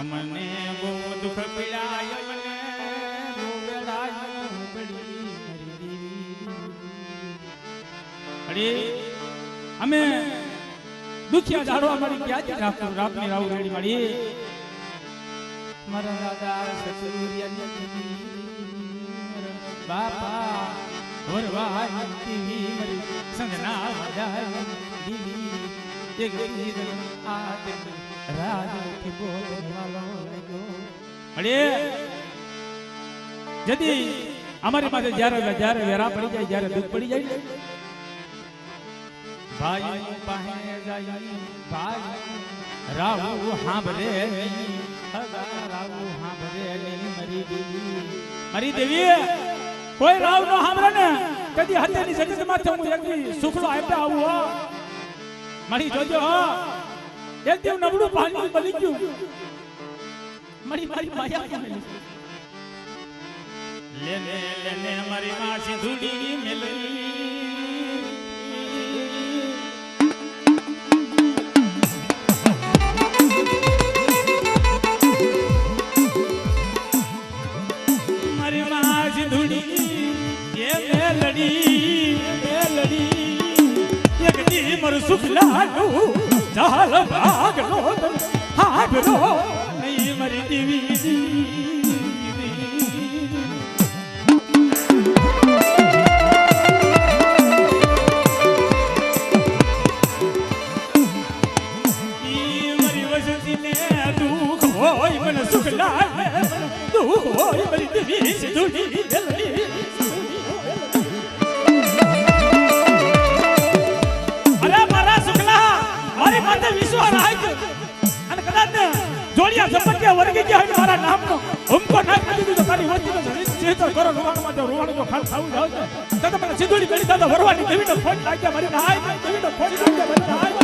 અમને બહુ દુઃખ પીડાય મને અમે દુખિયા જાડવા મળી ક્યાંથી રાખતું રાપની રાવ રેડી મળી મારા દાદા સસુરિયા બાપા વરવા ટીવી મરી સંગના જાય દીદી એક દીદી આ રાજ થી બોલવાનો લાગ્યો અરે જદી અમારી પાસે જ્યારે વેરા પડી જાય જ્યારે દુઃખ પડી જાય ભાઈ પાસે જાય ભાઈ રાવ હાંભરે રાવ હાંભરે મારી દેવી કોઈ રાવ નો હાંભરે ને કદી હત્યાની સજ્જત માથે હું એકવી સુખલો આપ્યા આવું હો મારી જોજો હો એક દેવ નબળું પાણી બની ગયું મારી માયા કેમ લેને લેને મારી માં સિંધુડી મેલરી મારી માં સિંધુડી એ મેલડી એક દી મર સુખ લાડું ચાલ ભાગનો હાગનો નહીં મરી દીવી મરી વસતીને દુઃખ હોય મને સુખ લાગે દુઃખ હોય મરી દીવી સિંધુડી ઝપટિયા વર્ગી ગયા હોય મારા નામનો હુમકો નાખી દીધું તો તારી વસ્તી તો ચેતર કરો રોવાનું માટે રોવાનું જો ખાલ ખાવું જાવ તો મને સિંધુડી ગણી દાદા વરવાની દેવીનો ફોન લાગ્યા મારી નાય દેવીનો ફોન લાગ્યા મારી નાય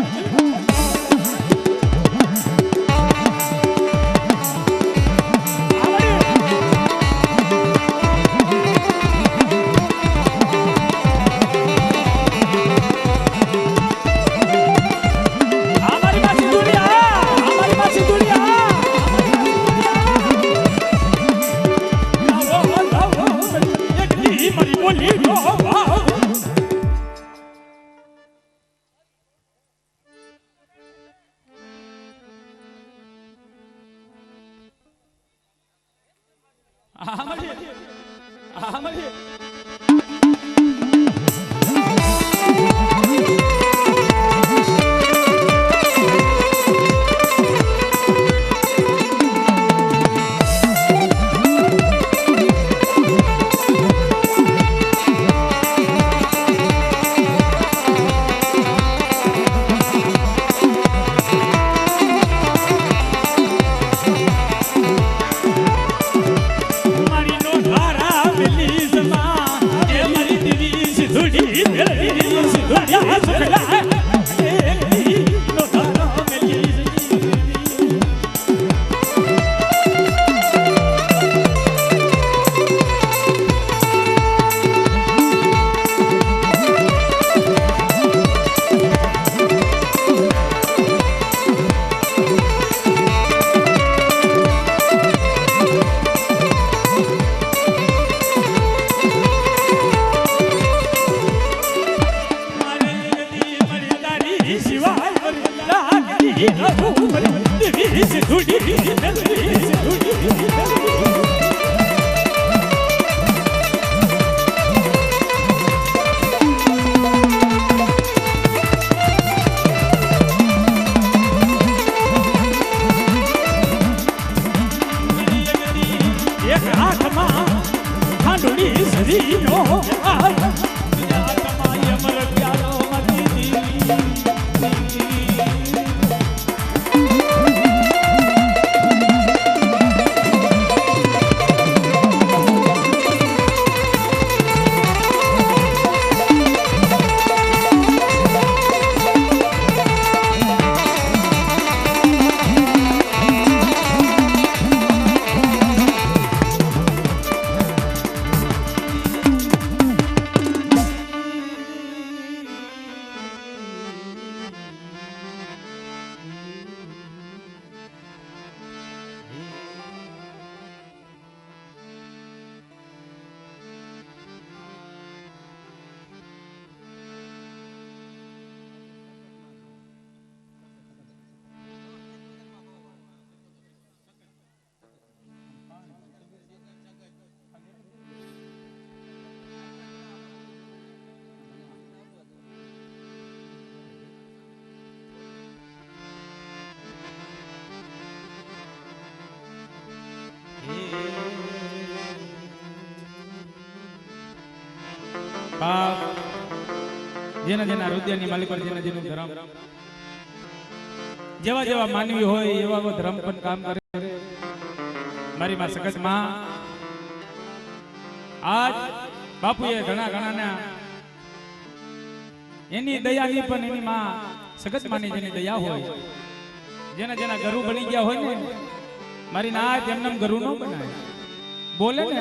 ઠંડુડી સરીનો આ તમાય અમર પ્યારો મતી જેના જેના રુદિયાની માલિક જેના જેનું ધર્મ જેવા જેવા માનવી હોય એવા ધર્મ પણ કામ કરે. મારી માં સખત માં આજ બાપુએ ઘણા ઘણાના એની દયાની પણ એની માં સખત માની જેની દયા હોય જેના જેના ગરુ બની ગયા હોય ને મારી ના તેમને ગરુ ન બનાય બોલે ને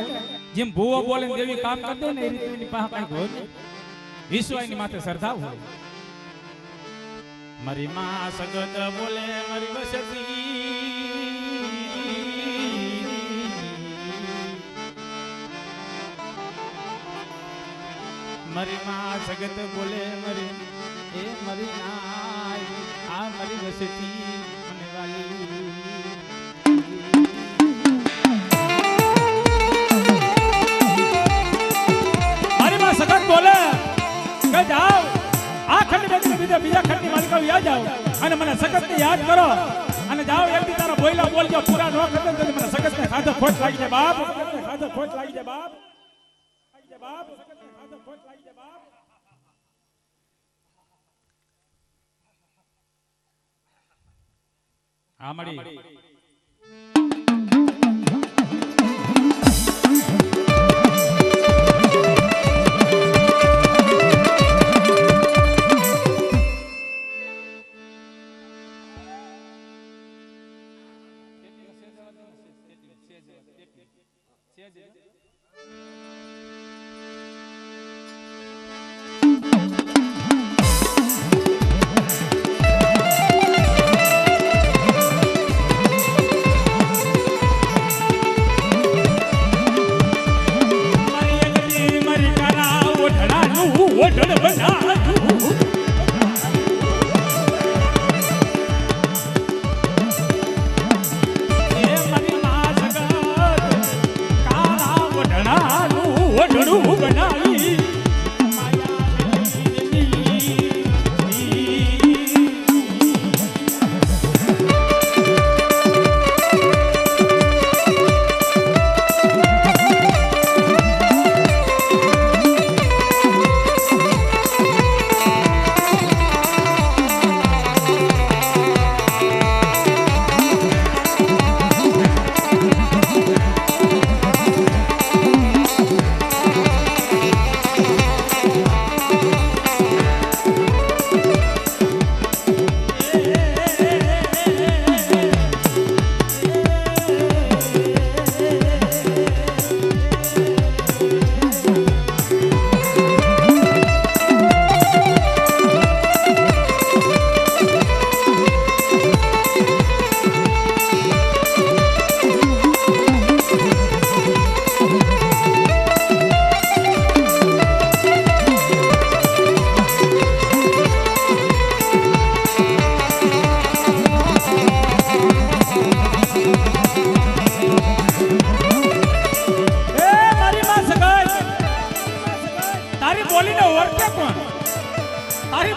જેમ ભૂવો બોલે ને દેવી કામ કરते ને એ રીતે એની પાસે કઈક હોય વિશ્વ એની માથે શ્રદ્ધા હોય. મારી માં સગત બોલે મારી વસતી મારી માં સગત બોલે મારી એ મારી નાય આ મારી વસતી મને વાલી. મારી માં સગત બોલે કે જાઓ આ ખંડ બીજા ખંડની માલિકા યાદ જાઓ અને મને સગતને યાદ કરો અને જાઓ એકથી તારા બોયલા બોલજો પૂરા ન કરતો તો મને સગતને ખાધો ખોટ લાગી જાય બાપ, સગતને ખાધો ખોટ લાગી જાય બાપ, બાપ સગતને ખાધો ખોટ લાગી જાય બાપ. આ મળી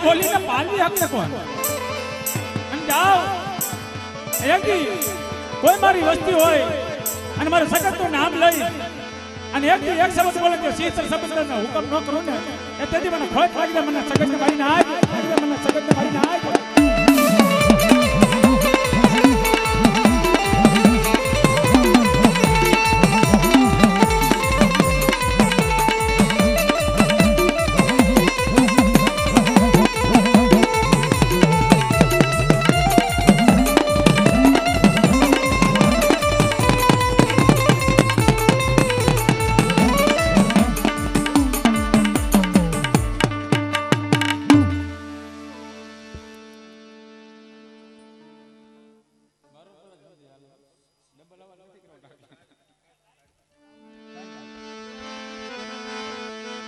બોલીને પાલવી હકને કોણ અને જાઓ એકદી કોઈ મારી વસ્તી હોય અને મારું સગતનું નામ લઈ અને એકદી એક શબ્દ બોલે કે શીતળ શબ્દનો હુકમ ન કરું ને એ તેથી મને ખોટ લાગી મને સગતને મારીને આજ મને સગતને મારીને આજ.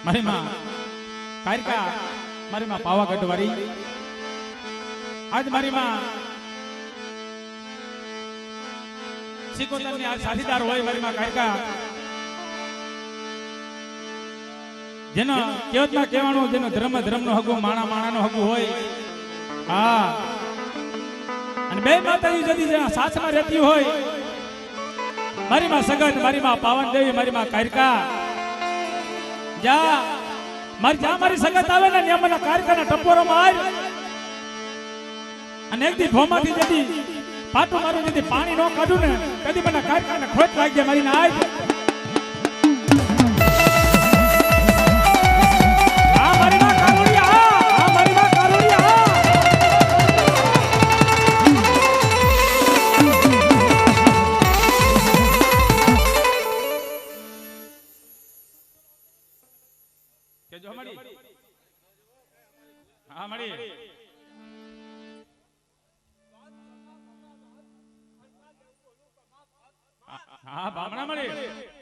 મારી માં કારિકા મારી માં પાવાગઢ વાળી આજ મારી માં સિકોતરની આ સાથીદાર હોય મારી માં કારિકા જેનો કેવતમાં કહેવાનું જેનો ધર્મ ધર્મનો હગું માણા માણાનો હગું હોય. હા અને બે માતાજી જદી સાસમાં રહેતી હોય મારી માં સગત મારી માં પાવન દેવી મારી માં કારિકા જા મારી જ્યાં મારી સગત આવે ને ત્યાં મને કારખાના ટપોરો માર અને એક દી ભોમાંથી જતી પાટું મારું જતી પાણી ન કાઢું ને કદી મને કારખાના ખોટ લાગી મારી ના આજ હા બામણા મળી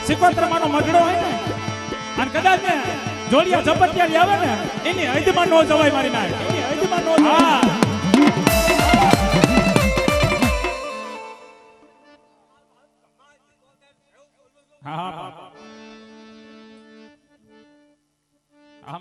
સિકોતર માનો મગડો હોય ને અને કદાચ ને જોડિયા ઝપટિયાળી આવે ને એની હૈદમાં નો જવાય મારી ના એની હૈદમાં નો જવાય હા હા હા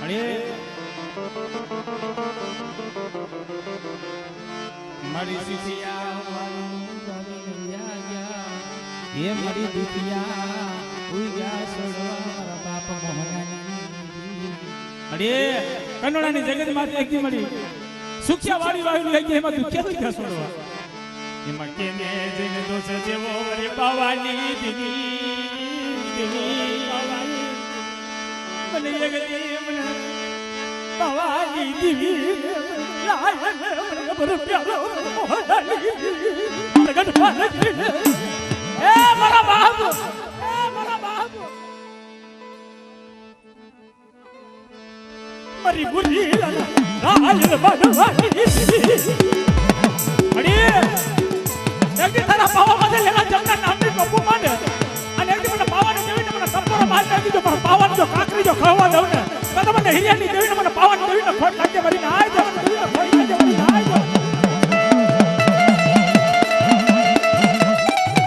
મળી મારી સિયા એ મારી દુખિયા ઉગ્યા છોડવા મારા બાપ મોહનાની અરે કનોડાની જગત માં એકદી મળી સુખ્યા વાળી વાળી લઈ ગઈ એમાં દુખિયા ઉગ્યા છોડવા એમાં કેને જેને દોષ જેવો રે બાવાની દીવી બાવાની મને જગતી મને બાવાની દીવી લાય મને પ્યારો મોહનાની જગત પાલકી એ મારા બાપ મારી બુરી રાજ બનવાની અરે એકદી તારા પાવામાં લેલા જમના નામની કપુ માંડે અને એકદી મને પાવાનું દેવીને મને સપોરો માર નાખી દો પણ પાવાનું જો કાકરી જો ખાવા દઉં ને તો મને હિરિયાની દેવીને મને પાવાનું દેવીને ખોટ લાગે મારી ના આય દેવીને ખોટ લાગે મારી ના આય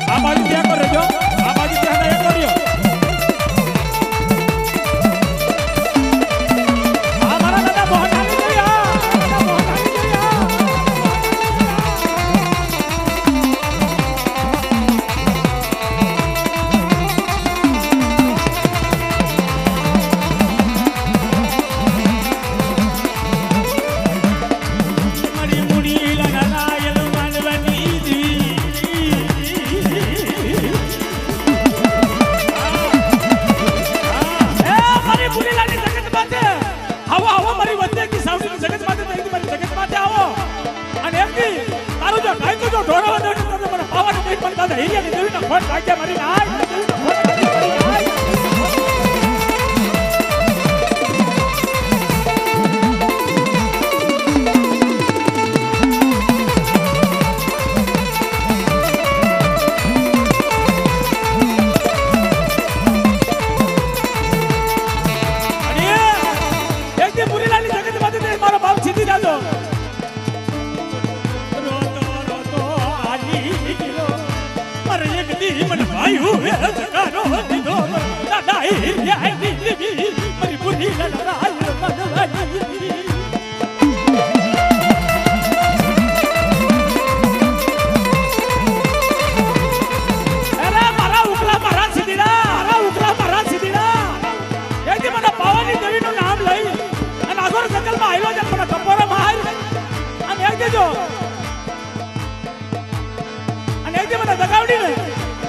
આ બાજુ ત્યાં કરજો આ બાજુ ત્યાં એક કર્યો આ મારા દાદા મોહનાની જોયા દાદા મોહનાની જોયા મારી મુડી લગનાયલ માનવની દી દાદા હિરિયાની દેવીના ખોટ લાગ્યા મારી નાય દેવીના ખોટ લાગ્યા મારી નાય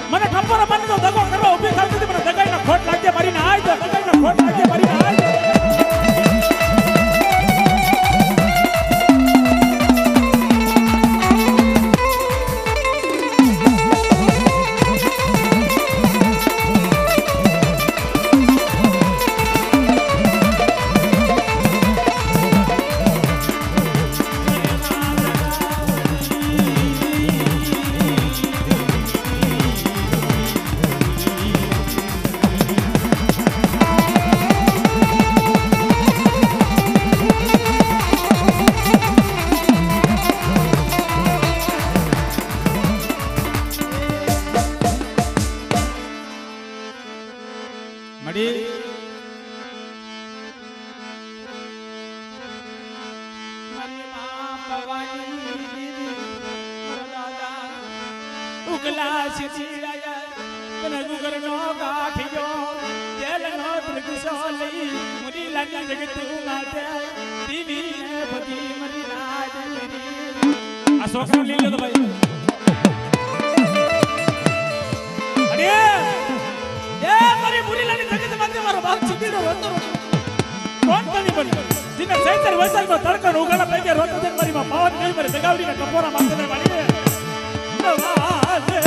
મને ખબર મને તો દગો કરવા ઊભી થતી મને દગાઈનો ખોટ લાગે મારી નાય તો દગાઈનો ખોટ લાગે મારી નાય છોકરો લઈ લો તો ભાઈ અરે એ મારી મુરીલાની જગત માંથી મારો બાપ છીતીડો હતો કોણ કોની બની જીને સૈતર વસાઈમાં તડકો ઉગાડા પૈકે રોતો છે મારી માં પાવન ગઈ મારી દગાવડીના કપોરા માંગને વાળી નવાજે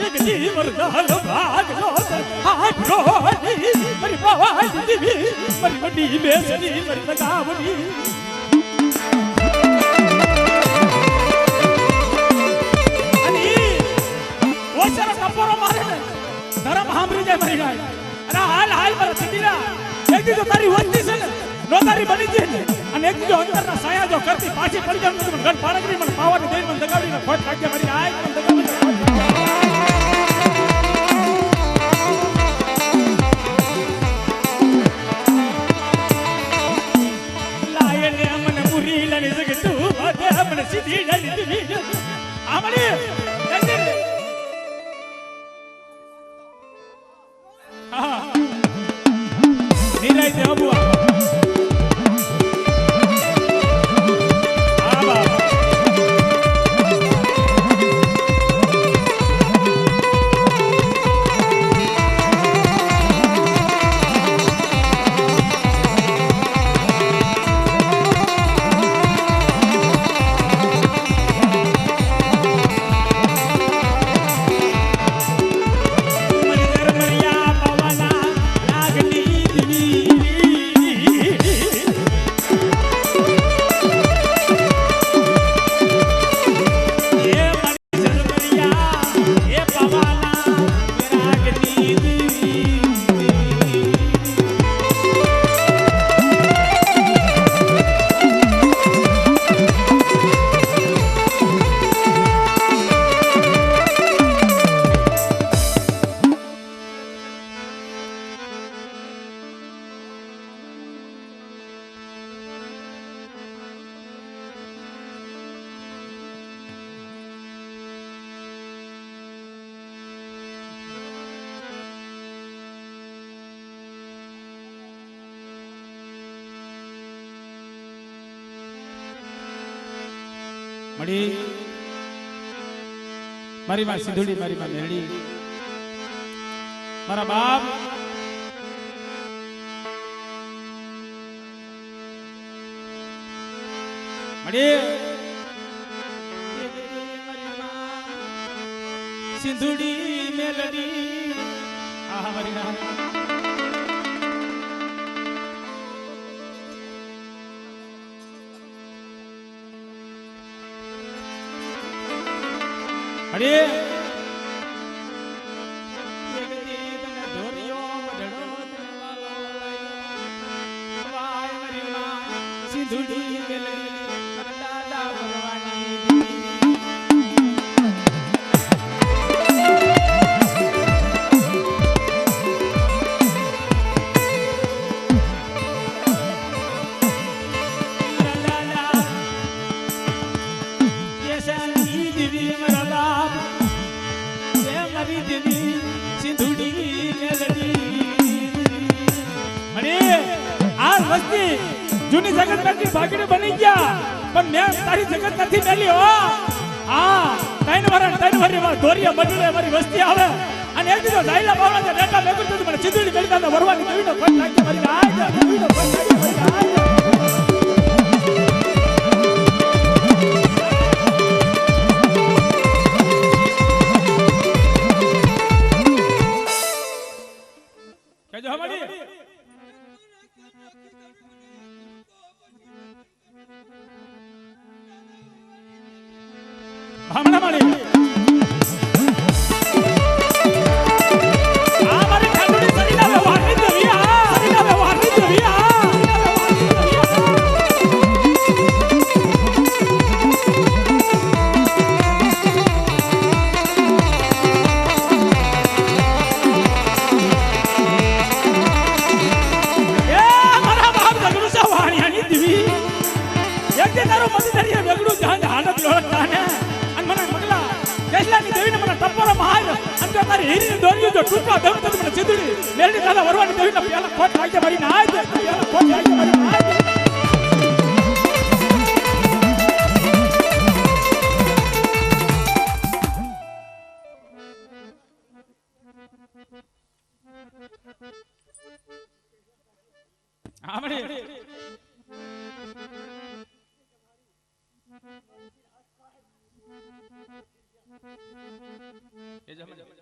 એક જી મરદાલ ભાગલો આટલો મારી પાવન દીવી મારી બડી બેસની મારી દગાવડી કપોરો મારે ને ધરમ હાંભળી જાય મારી ગાય અરે હાલ હાલ મારા ચીટીલા એક દી તો તારી વસ્તી છે ને નો તારી બની જાય ને અને એક દી અંતરના સાયા જો કરતી પાછી પડી જાય મને ઘર પાડગરી મને પાવાની દઈ મને દગાડીને ખોટ લાગે મારી ગાય મને દગાડી લાયને મને મુરી લને જગતું બાતે મને સીધી જાય દી આમણી નિરાય દે અબુઆ મળી મારી માં સિંધુડી મારી માં મેરડી મારા બાપ મળી સિંધુડી મેલડી આહા મારી રાહ અરે સિંધુડી મેલડી દાદા ભરવાની જૂની જગત માંથી ભાગીને બની ગયા પણ મેં તારી જગત નથી મેલી હો હા ત્રણ વરી ધોરિયા બદલે મારી વસ્તી આવે અને એક દીધો જાયલા બાવળા ડેટા મેકું તો મને ચીદડી મેળતા તો વરવાની દેવીનો ફટ લાગે મારી આય દેવીનો ફટ લાગે મારી આય કેજો હમાડી હમણાં મળી આ મારી ખાંડોની સરીના વ્યવહારની દેવી આ સરીના વ્યવહારની દેવી આ મારા બાપ જગડું છે વાણિયાની દેવી એક દે તારો મદદરીએ વેગડું જહાન હાલત લોળતા ને કેસલાની દેવીને મને ટપ્પરો માર અને તારી હીરીની દોરીઓ જો ટૂટવા દેવ તો મને ચીદડી મેલડી દાદા વરવાની દેવીને પેલા ખોટ લાગે મારી ના દે પેલા ખોટ લાગે મારી ના દે આમડી એ જમ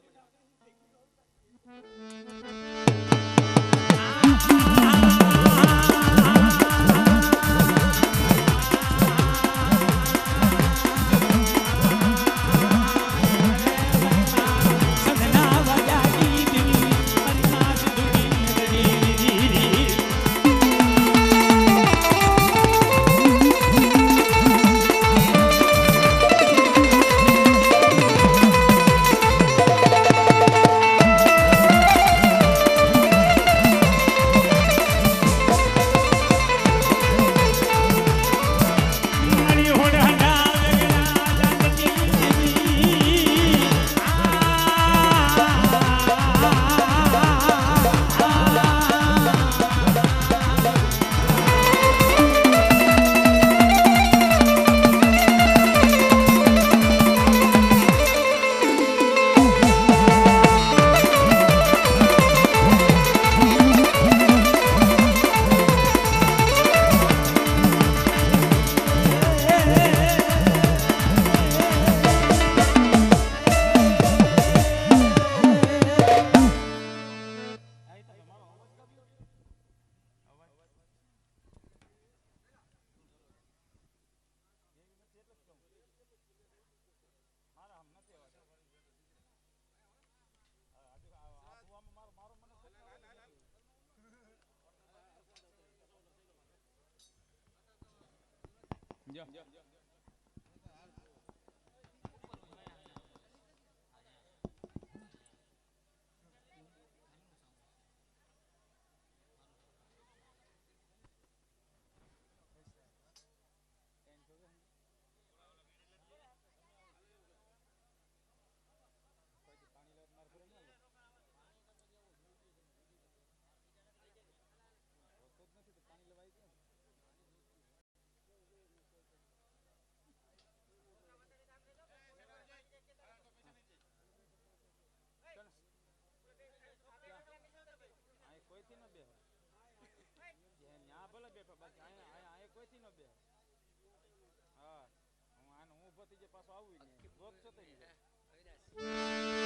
પાછો આવું ને ગોત છો તો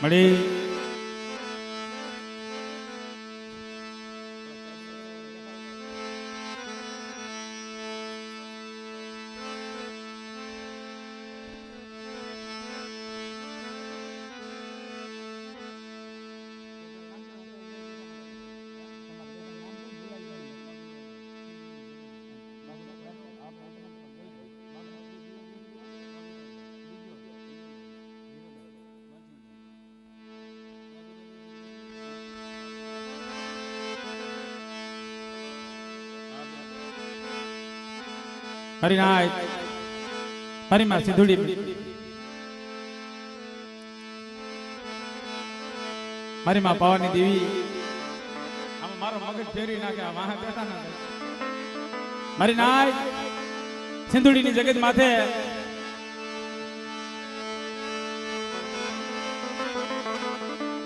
મળી મારી નાય મારી માં સિંધુડી મારી માં પાવાની દેવી આમાં મારો મગજ ફેરવી નાખે વાહ બેઠા ના મારી નાય સિંધુડી ની જગત માથે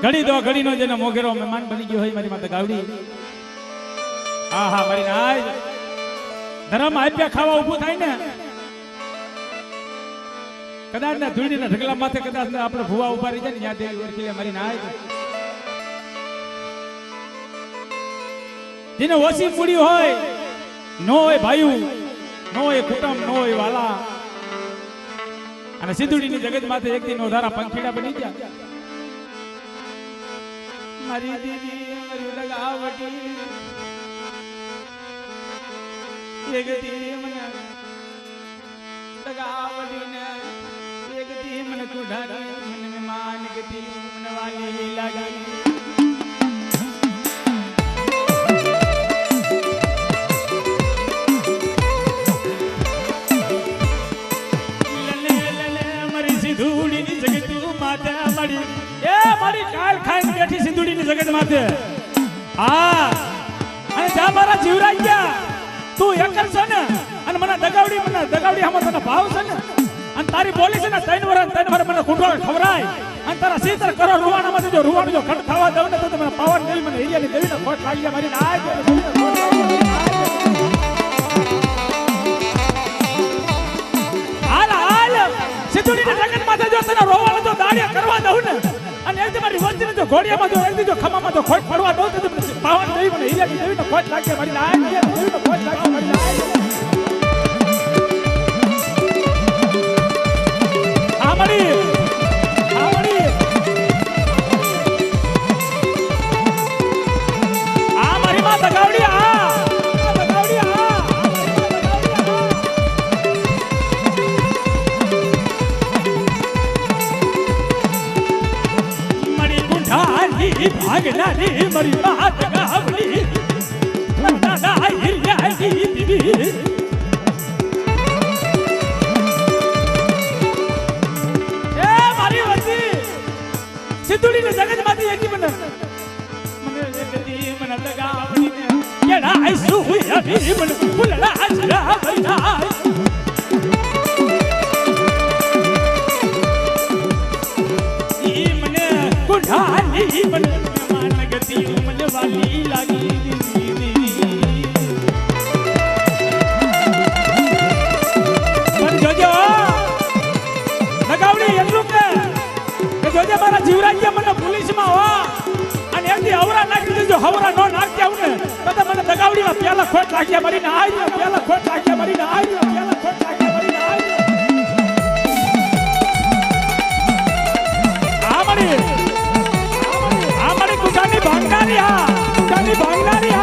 ઘડી દો ઘડી નો જેને મોગેરો મહેમાન બની ગયો હોય મારી માતા ગાવડી હા હા મારી નાય ધરમ આપ્યા ખાવા ઉભું થાય ને કદાચ ના ધૂળી ના ઢગલા માથે કદાચ આપણે ભુવા ઉભા રહી જાય ને ત્યાં દેવી ઓળખી લે મારી નાય જેને ઓછી મૂડી હોય નો હોય ભાઈયું નો હોય કુટુંબ નો હોય વાલા અને સિંધુડી ની જગત માથે એક દિન વધારા પંખીડા બની ગયા મારી દેવી મારી લગાવટી એક દી મને લગાવડીને એક દી મને કુઢારી મને મહેમાન ગતી મને વાલી લાગી સિંધુડીની જગત માથે મળી એ મારી કાલ ખાઈને બેઠી સિંધુડીની જગત માથે હા અને ત્યાં મારા જીવરાજ ગયા તું એકર છે ને અને મને દગાવડી આમાં તને ભાવ છે ને અને તારી બોલી છે ને 3 વર્ષ મને કુંઠો ખવરાય અને તારા 70 કરોડ રૂવાણામાંથી જો રૂવાણું જો ખટ થવા દઉં ને તો મને પાવન દેવી મને હિરિયાની દેવીને ખોટ લાગી જાય મારી નાય હાલ સિંધુડીની જગત માથે જો તને રોવાળો જો દાડિયા કરવા દઉં ને અને એક મારી વસ્તીને જો ઘોડિયામાં જો એક જો ખમામાં જો ખોટ પડવા દઉં તો પાવન દેવી મને હિરિયાની દેવીને ખોટ લાગી જાય મારી નાય દેવીને ખોટ લાગી મારી નાય મારી માં દગાવડી મારી ગુંઠાની ભાગનાની મારી માં દગાવડી દાદા હિરિયાની દીવી સિંધુડીની જગત માંથી એકી મને મને લગાવડીને કેડા આઈસુ હવી મને ફૂલડા આજરા ભઈના ઈ મને કુઢાની મને માન ગતી મને વાલી લાગી મને જોજો લગાવડી એટલું કે જોજે મારા જીવરાજ્ય મને પોલીસમાં હો અને એમથી હવરા નાખી દેજો હવરા નો નાખી આવું ને તો મને દગાવડીમાં પેલા ખોટ લાગ્યા મારી ના આવી પેલા ખોટ લાગ્યા મારી ના આવી પેલા ખોટ લાગ્યા મારી ના આવી આ મારી કુટાની ભાંગનારી કુટાની ભાંગનારી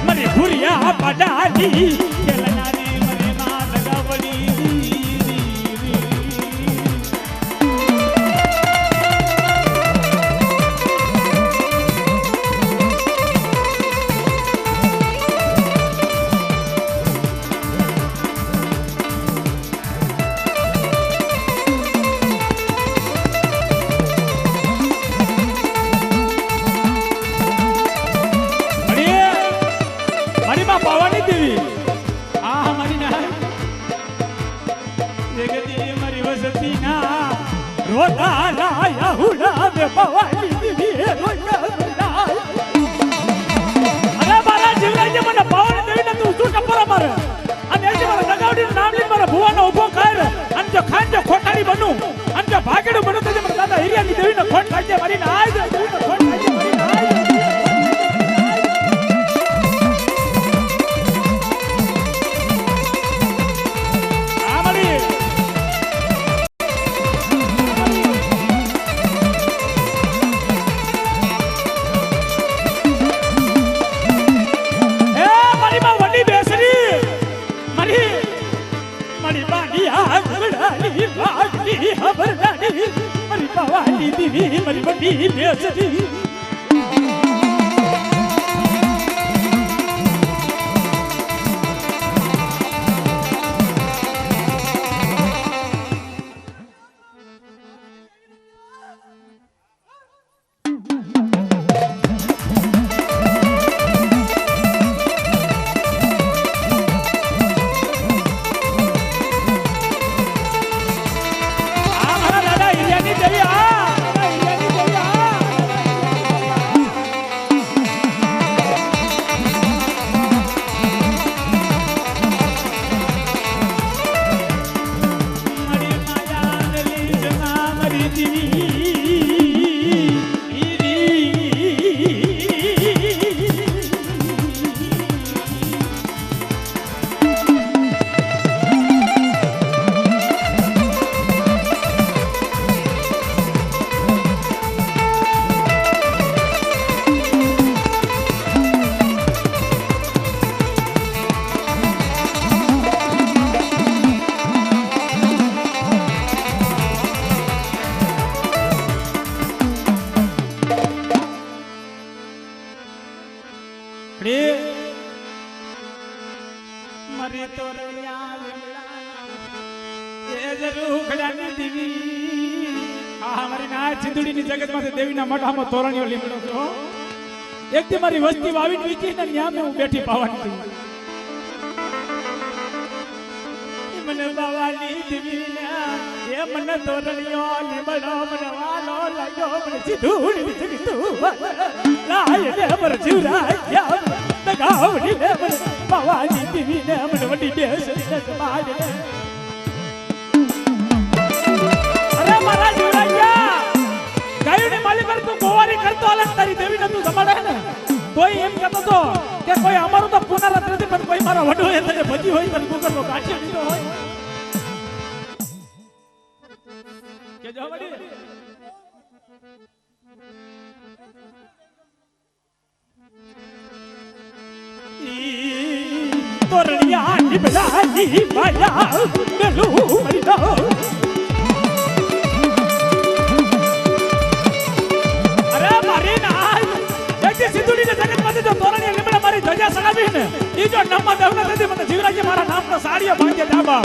મારી ભૂરિયા પાડાની ખેલનારી મને માં લગાવડી ભવાની દેવી અરે મારા જીવરાજે મને ભવાની દેવીને તું શું ટપરો મારે અને એથી મારા નગાવડીનું નામ લઈને મારા ભુવાનો ઊભો કર અને જો ખાન જો ખોટાડી બનું અને જો ભાગેડું બનું તો મારા દાદા હિરિયાની દેવીને ખોટ લાગે મારીને આજ દેવીને ખોટ લાગે મારીને આજ મારી બડી બેસરી મારી તો ચિંદડીની જગતમાંથી દેવીના મોઢામાં તોરણીઓ લીમડો છો એક થી મારી વસ્તી વાવીને વીચી ને ન્યા હું બેઠી પાવાની મને બાવાની દેવીના એ મને તોરણીઓ લીમડો મને વાલો લાગ્યો મને ચિંદડીની જગત લાય ને પર જીવરા ગાવડી ને મને બાવાની દેવીને મને વડી બેસરી ને માડે અરે મારા જીવરાયા ગાયુની માલિક તું ગોવારી કરતો હાલ તારી દેવીને તું જમાડે ને તોય એમ કહેતો તો કે કોઈ અમારું તો પુનરાત નથી પણ કોઈ મારો વડો એ તને ભજી હોય તને કુકરનો કાઠી દીધો હોય કે જો વડી તોરણિયા નિબલાની માયા ગલું મરીદો અરે મારી ના એક સિંધુડીને જગતમાંથી જો તોરણિયા લીમડા મારી ધજા સગાવી ને ઈ જો નામમાં દેવના નથી મને જીવરાજે મારા નામનો સાડીઓ ભાંગે દાબા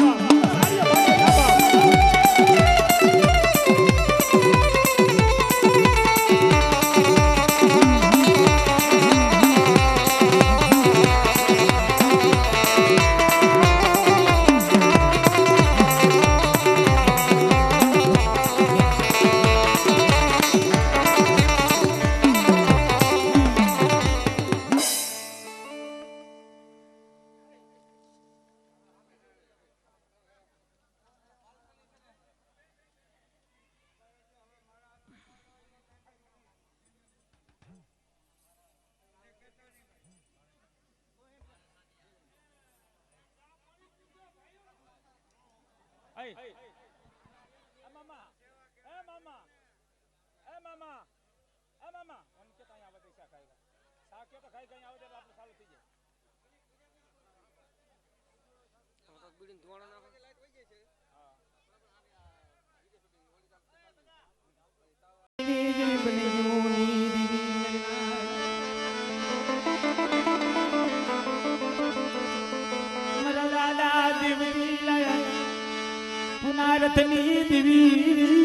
પુનારથની દેવી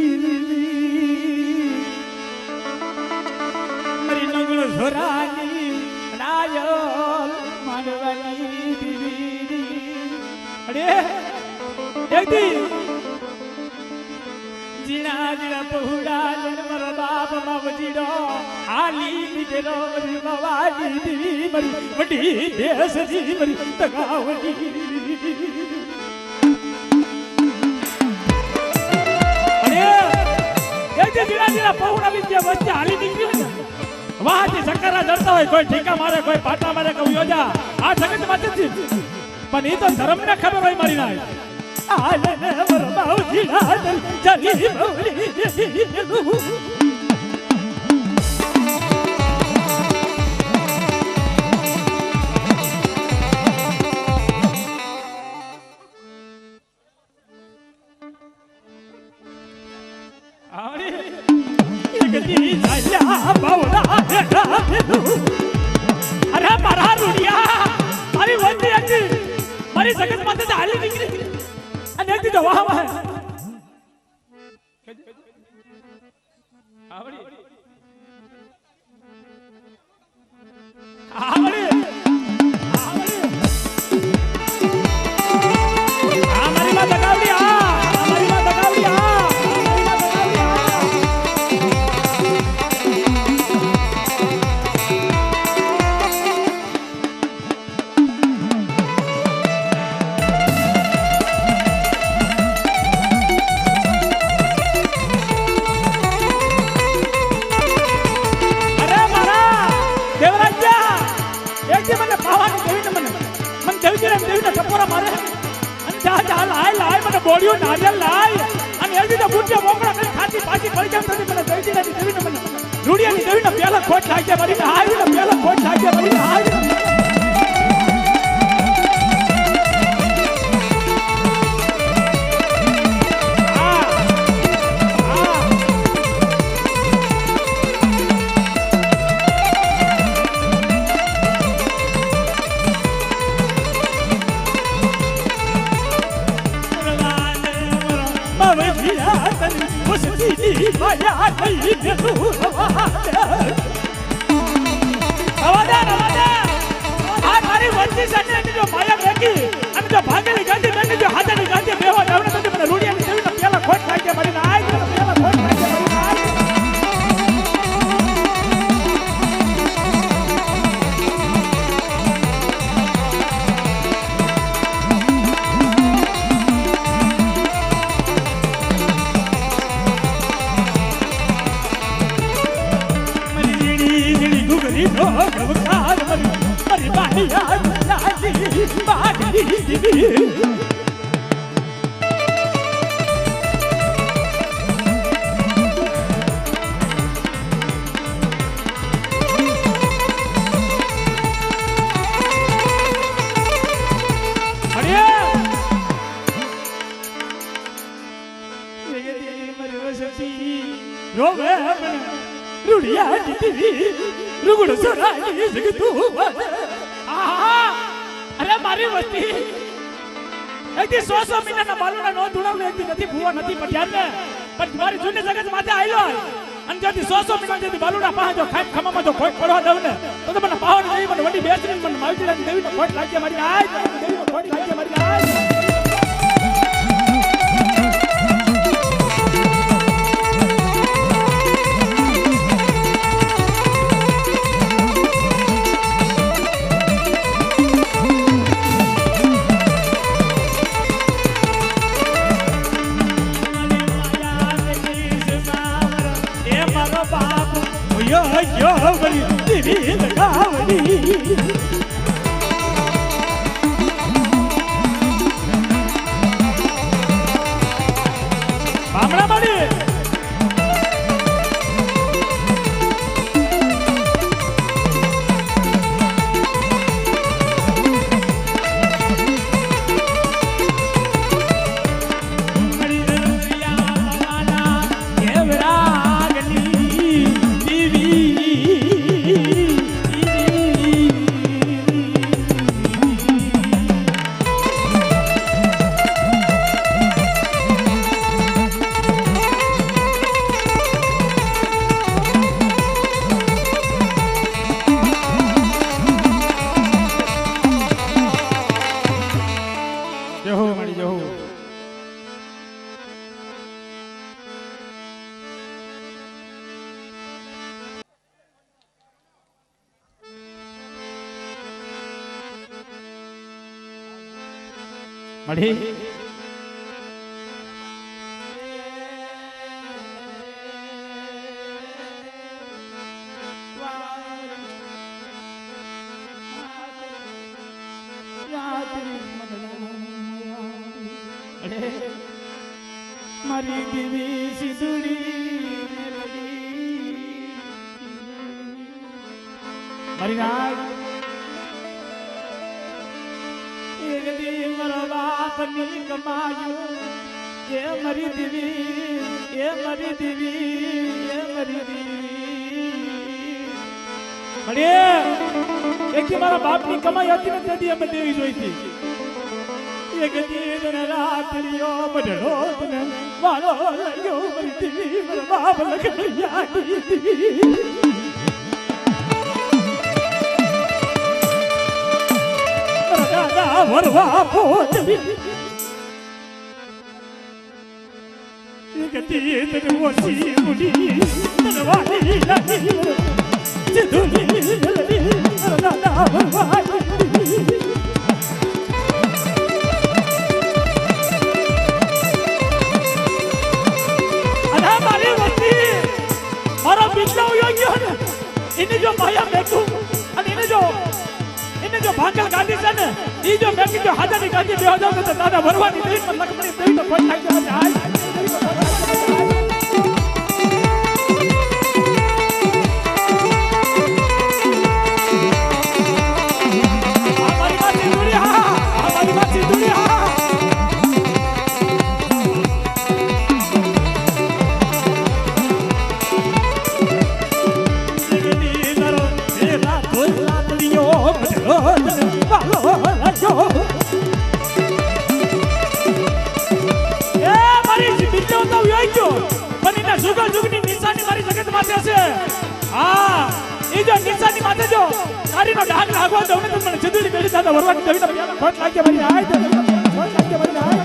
મારી નગળ ઝોરાની રાયલ માનવાની દેવી અરે એક દી જીણા જીણા પહોળા મારા બાપ માં વજીડો આલી નીકળો મરી બાવાજી દેવી મરી વડી દેશજી મરી તગાવડી અરે એ જે ધીરા પૌણા વિદ્યા વચ્ચે હાલી નીકળી વાહથી સકરા જડતા હોય કોઈ ઠીકા મારે કોઈ પાટા મારે કોઈ યોજા આ જગત માં જ પણ એ તો ધર્મ ને ખબર હોય મારી ના આલે ને વરબાઉજી ના ચલી બવલી અરે મારા રૂડિયા મારી વંદી હતી મારી જગત માથે હાલી નીકળી અને એક દીધો વાહ વાહ આવડી આવડી આ મારી માં દગાવડી આ મારી માં દગાવડી આ બોડિયો નારિયેલ લાય અને એ દીધા બુટિયા મોકળા કરી ખાતી પાછી પડી જામ થતી મને દઈ દીધી દેવીને મને રૂડિયાની દેવીને પેલા ખોટ લાગ્યા મારીને આવીને પેલા ખોટ લાગ્યા મારીને આવીને ભાગેલી ગાંધી મેં જો હાથની ગાંધી બેવા આવડે તો મને રૂડિયાની દેવીને પેલા ખોટ લાગ્યા મારીને આય પેલા ખોટ લાગ્યા અરે મારી વસ્તી એકથી 100 મહિનાના બાલુના નો ધુણાવને એકથી નથી ભૂવા નથી પઠ્યાને પણ મારી જૂની જગત માથે આયલો અને જેથી 100 મહિના જેથી બાલુના પાસે જો ખાઈ ખમામાં જો ખોટ પડવા દઉં ને તો મને પાવન દેવી મને વડી બેસરી મને માવજીલાની દેવીને ખોટ લાગ્યા મારી આય દેવીને ખોટ લાગ્યા મારી આય yo bari divi lagavdi મળી મારી દેવી સિંદુરી મારી નાગ એક દી મારો બાપ ની કમાયું એ મારી દેવી એ મારી દેવી એ મારી દેવી મળે એક દી મારા બાપ ની કમાઈ હતી ને તેથી અમે દેવી જોઈ હતી એક દી રાત્રિયો બઢડો તને વાલો લાગ્યો મારી દેવી મારા બાપ લખડિયા દાદા વરવા પોતવી એક દી તને ઓછી મુડી તને વાલી લાગી જદુની જલદી દાદા વરવા એને જો માયા મેકું અને એને જો ભાગલ ગાંધી છે ને ઈ જો મેકી જો હાજાની ગાંધી બેહો જાવ તો દાદા ભરવાની દેવી પર લખમણી દેવી તો કોઈ થાય ડાક લાગવા દઉં ને મને જદુડી બેડી દાદા વરવાની દેવી તો ખોટ લાગ્યા મારી આય ખોટ લાગ્યા મારી આય